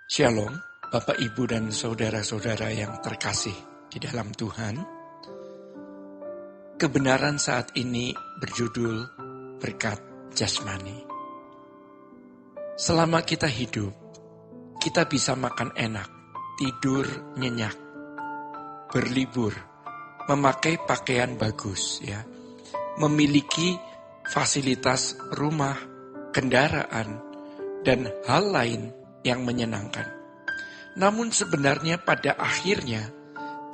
Shalom, Bapak, Ibu, dan saudara-saudara yang terkasih di dalam Tuhan. Kebenaran saat ini berjudul berkat jasmani. Selama kita hidup, kita bisa makan enak, tidur nyenyak, berlibur, memakai pakaian bagus, memiliki fasilitas rumah, kendaraan, dan hal lain yang menyenangkan. Namun sebenarnya pada akhirnya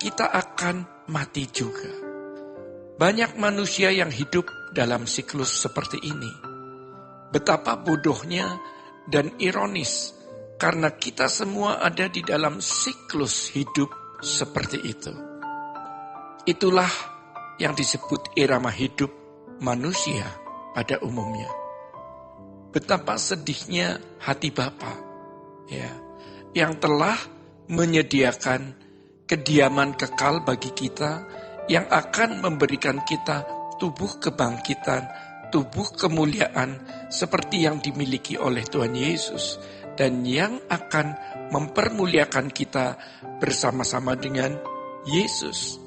kita akan mati juga. Banyak manusia yang hidup dalam siklus seperti ini. Betapa bodohnya dan ironis karena kita semua ada di dalam siklus hidup seperti itu. Itulah yang disebut irama hidup manusia pada umumnya. Betapa sedihnya hati Bapa, yang telah menyediakan kediaman kekal bagi kita, yang akan memberikan kita tubuh kebangkitan, tubuh kemuliaan seperti yang dimiliki oleh Tuhan Yesus, dan yang akan mempermuliakan kita bersama-sama dengan Yesus.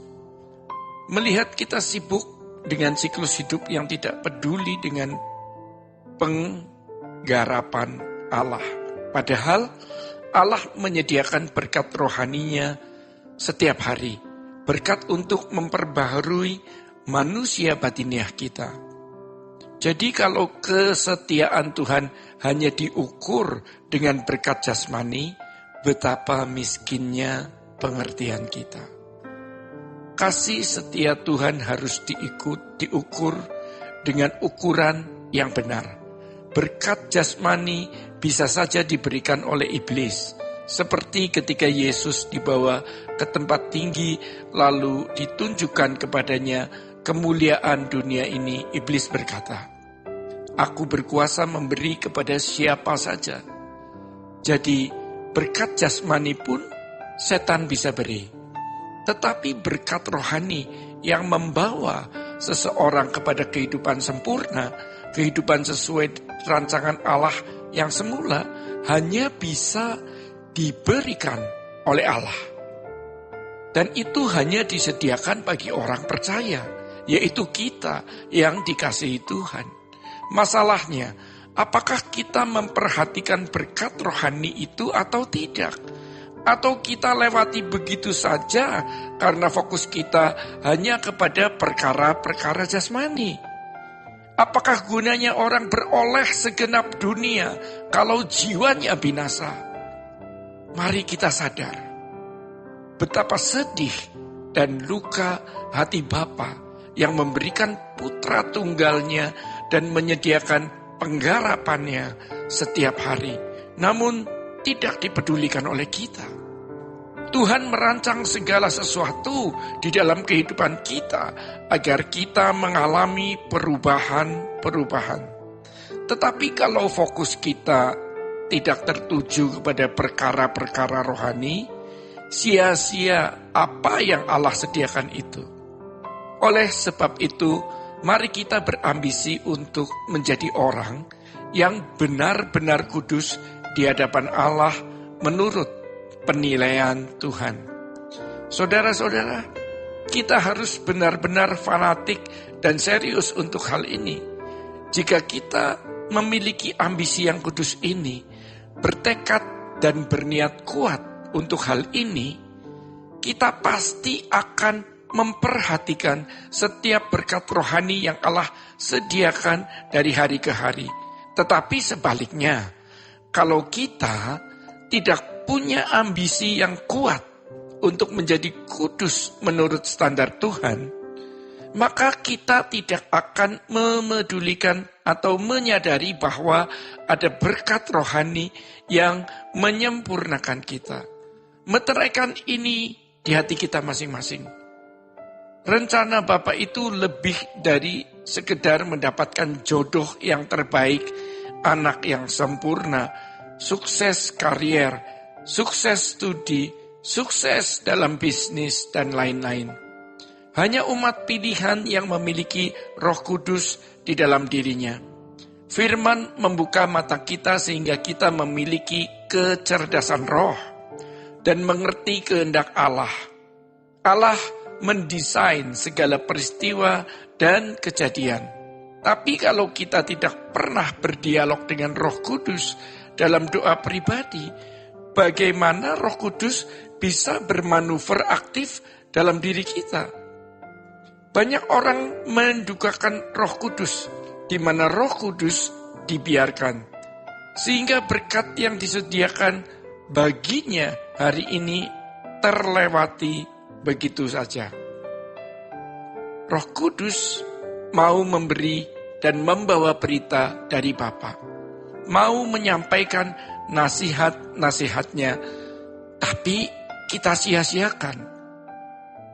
Melihat kita sibuk dengan siklus hidup yang tidak peduli dengan penggarapan Allah. Padahal Allah menyediakan berkat rohaninya setiap hari. Berkat untuk memperbaharui manusia batiniah kita. Jadi kalau kesetiaan Tuhan hanya diukur dengan berkat jasmani, betapa miskinnya pengertian kita. Kasih setia Tuhan harus diukur dengan ukuran yang benar. Berkat jasmani bisa saja diberikan oleh iblis. Seperti ketika Yesus dibawa ke tempat tinggi lalu ditunjukkan kepadanya kemuliaan dunia ini. Iblis berkata, "Aku berkuasa memberi kepada siapa saja." Jadi berkat jasmani pun setan bisa beri. Tetapi berkat rohani yang membawa seseorang kepada kehidupan sempurna, kehidupan sesuai rancangan Allah yang semula, hanya bisa diberikan oleh Allah. Dan itu hanya disediakan bagi orang percaya, yaitu kita yang dikasihi Tuhan. Masalahnya, apakah kita memperhatikan berkat rohani itu atau tidak? Atau kita lewati begitu saja karena fokus kita hanya kepada perkara-perkara jasmani? Apakah gunanya orang beroleh segenap dunia kalau jiwanya binasa? Mari kita sadar betapa sedih dan luka hati Bapa yang memberikan putra tunggalnya dan menyediakan penggarapannya setiap hari. Namun tidak dipedulikan oleh kita. Tuhan merancang segala sesuatu di dalam kehidupan kita agar kita mengalami perubahan-perubahan. Tetapi kalau fokus kita tidak tertuju kepada perkara-perkara rohani, sia-sia apa yang Allah sediakan itu. Oleh sebab itu, mari kita berambisi untuk menjadi orang yang benar-benar kudus di hadapan Allah menurut penilaian Tuhan. Saudara-saudara, kita harus benar-benar fanatik dan serius untuk hal ini. Jika kita memiliki ambisi yang kudus ini, bertekad dan berniat kuat untuk hal ini, kita pasti akan memperhatikan setiap berkat rohani yang Allah sediakan dari hari ke hari. Tetapi sebaliknya, kalau kita tidak punya ambisi yang kuat untuk menjadi kudus menurut standar Tuhan, maka kita tidak akan memedulikan atau menyadari bahwa ada berkat rohani yang menyempurnakan kita. Meteraikan ini di hati kita masing-masing. Rencana Bapa itu lebih dari sekedar mendapatkan jodoh yang terbaik, anak yang sempurna, sukses karier, sukses studi, sukses dalam bisnis, dan lain-lain. Hanya umat pilihan yang memiliki Roh Kudus di dalam dirinya. Firman membuka mata kita sehingga kita memiliki kecerdasan roh dan mengerti kehendak Allah. Allah mendesain segala peristiwa dan kejadian. Tapi kalau kita tidak pernah berdialog dengan Roh Kudus dalam doa pribadi, bagaimana Roh Kudus bisa bermanuver aktif dalam diri kita? Banyak orang mendukakan Roh Kudus, di mana Roh Kudus dibiarkan, sehingga berkat yang disediakan baginya hari ini terlewati begitu saja. Roh Kudus mau memberi dan membawa berita dari Bapa, mau menyampaikan nasihat-nasihatnya, tapi kita sia-siakan.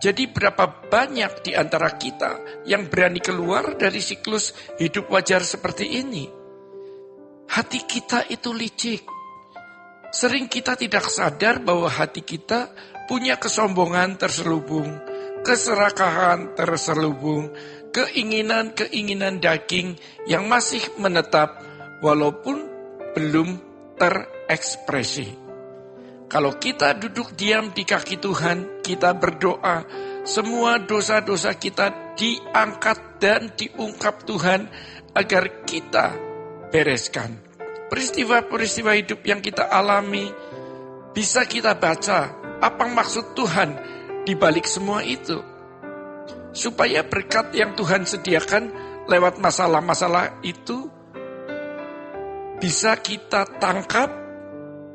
Jadi berapa banyak di antara kita yang berani keluar dari siklus hidup wajar seperti ini? Hati kita itu licik. Sering kita tidak sadar bahwa hati kita punya kesombongan terselubung, keserakahan terselubung, keinginan-keinginan daging yang masih menetap walaupun belum terekspresi. Kalau kita duduk diam di kaki Tuhan, kita berdoa, semua dosa-dosa kita diangkat dan diungkap Tuhan agar kita bereskan. Peristiwa-peristiwa hidup yang kita alami, bisa kita baca apa maksud Tuhan di balik semua itu. Supaya berkat yang Tuhan sediakan lewat masalah-masalah itu bisa kita tangkap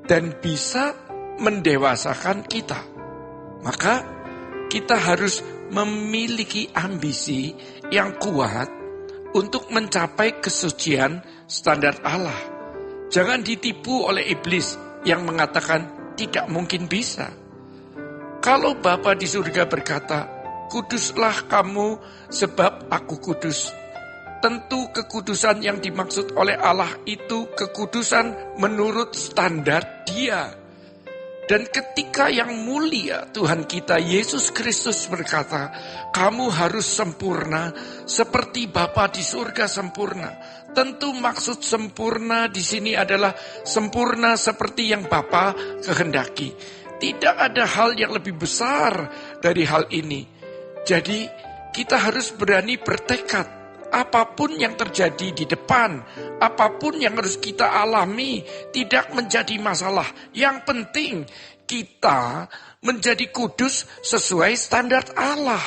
dan bisa mendewasakan kita. Maka kita harus memiliki ambisi yang kuat untuk mencapai kesucian standar Allah. Jangan ditipu oleh iblis yang mengatakan tidak mungkin bisa. Kalau Bapa di surga berkata, "Kuduslah kamu sebab aku kudus." Tentu kekudusan yang dimaksud oleh Allah itu kekudusan menurut standar Dia. Dan ketika yang mulia Tuhan kita Yesus Kristus berkata, "Kamu harus sempurna seperti Bapa di surga sempurna." Tentu maksud sempurna di sini adalah sempurna seperti yang Bapa kehendaki. Tidak ada hal yang lebih besar dari hal ini. Jadi kita harus berani bertekad, apapun yang terjadi di depan, apapun yang harus kita alami, tidak menjadi masalah. Yang penting kita menjadi kudus sesuai standar Allah.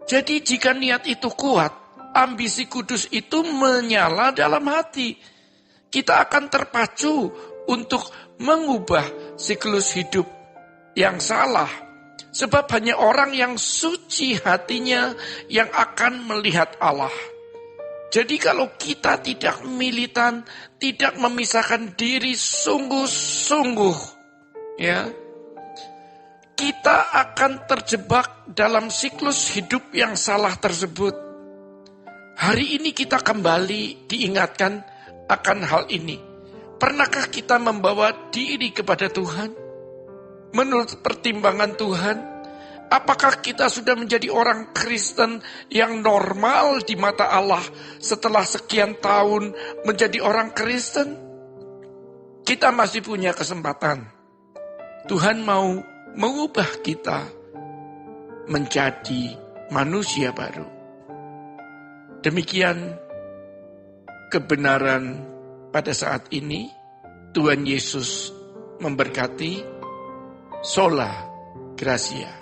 Jadi jika niat itu kuat, ambisi kudus itu menyala dalam hati. Kita akan terpacu untuk mengubah siklus hidup yang salah. Sebab hanya orang yang suci hatinya yang akan melihat Allah. Jadi kalau kita tidak militan, tidak memisahkan diri sungguh-sungguh, ya, kita akan terjebak dalam siklus hidup yang salah tersebut. Hari ini kita kembali diingatkan akan hal ini. Pernahkah kita membawa diri kepada Tuhan? Menurut pertimbangan Tuhan, apakah kita sudah menjadi orang Kristen yang normal di mata Allah setelah sekian tahun menjadi orang Kristen? Kita masih punya kesempatan. Tuhan mau mengubah kita menjadi manusia baru. Demikian kebenaran pada saat ini. Tuhan Yesus memberkati. Sola Gracia.